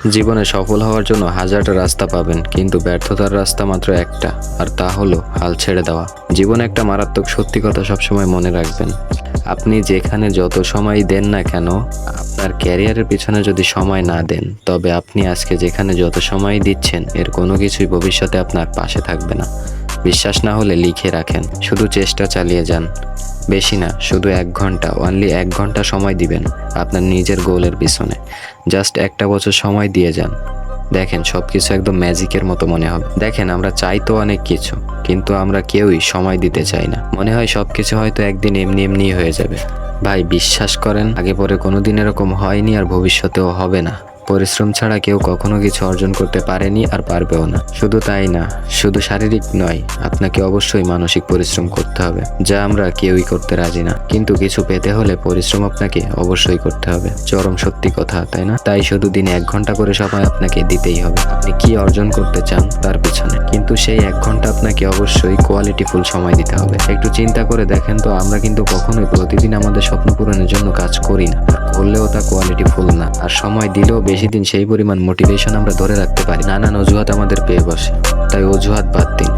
জীবনে সফল হওয়ার জন্য হাজারটা রাস্তা পাবেন, কিন্তু ব্যর্থতার রাস্তা মাত্র একটা, আর তা হলো হাল ছেড়ে দেওয়া। জীবনে একটা মারাত্মক সত্যি কথা সবসময় মনে রাখবেন। আপনি যেখানে যত সময় দেন না কেন, আপনার ক্যারিয়ারের পিছনে যদি সময় না দেন, তবে আপনি আজকে যেখানে যত সময় দিচ্ছেন এর কোনো কিছুই ভবিষ্যতে আপনার পাশে থাকবে না। বিশ্বাস না হলে লিখে রাখেন, শুধু চেষ্টা চালিয়ে যান। বেশি না, শুধু 1 ঘন্টা, অনলি 1 ঘন্টা সময় দিবেন আপনার নিজের গোলের পিছনে। জাস্ট একটা বছর সময় দিয়ে যান, দেখেন সবকিছু একদম ম্যাজিকের মতো মনে হবে। দেখেন, আমরা চাই তো অনেক কিছু, কিন্তু আমরা কেউই সময় দিতে চাই না। মনে হয় সবকিছু হয়তো একদিন এমনি এমনি হয়ে যাবে। ভাই, বিশ্বাস করেন, আগে পরে কোনোদিন এরকম হয়নি আর ভবিষ্যতেও হবে না। পরিশ্রম ছাড়া কেউ কখনো কিছু অর্জন করতে পারেনি আর পারবেও না। শুধু তাই না, শুধু শারীরিক নয়, আপনাকে অবশ্যই মানসিক পরিশ্রম করতে হবে, যা আমরা কেউই করতে রাজি না। কিন্তু কিছু পেতে হলে পরিশ্রম আপনাকে অবশ্যই করতে হবে। চরম সত্যি কথা, তাই না? তাই শুধু দিনে 1 ঘন্টা করে সময় আপনাকে দিতেই হবে আপনি কি অর্জন করতে চান তার পিছনে। কিন্তু সেই 1 ঘন্টা আপনাকে অবশ্যই কোয়ালিটিফুল সময় দিতে হবে। একটু চিন্তা করে দেখেন তো, আমরা কিন্তু কখনোই প্রতিদিন আমাদের স্বপ্ন পূরণের জন্য কাজ করি না, আর করলেও তা কোয়ালিটিফুল না। আর সময় দিলেও বেশি দিন সেই পরিমাণ মোটিভেশন আমরা ধরে রাখতে পারি। নানান অজুহাত আমাদের পেয়ে বসে। তাই অজুহাত বাদ দিন,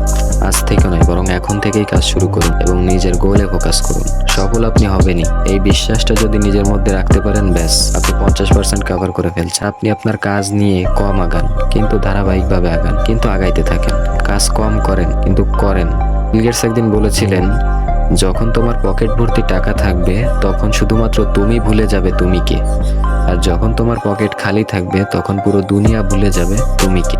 আজ থেকে নয় বরং এখন থেকেই কাজ শুরু করুন এবং নিজের গোলে ফোকাস করুন। সফল আপনি হবেনই, এই বিশ্বাসটা যদি নিজের মধ্যে রাখতে পারেন, ব্যাস আপনি 50% কভার করে ফেলছেন। আপনি আপনার কাজ নিয়ে কম আগান, কিন্তু ধারাবাহিকভাবে আগান, কিন্তু আগাইতে থাকেন। কাজ কম করেন, কিন্তু করেন। বিল গেটস একদিন বলেছিলেন, যখন তোমার পকেট ভর্তি টাকা থাকবে তখন শুধুমাত্র তুমি ভুলে যাবে তুমি কে, আর যখন তোমার পকেট খালি থাকবে তখন পুরো দুনিয়া ভুলে যাবে তুমি কে।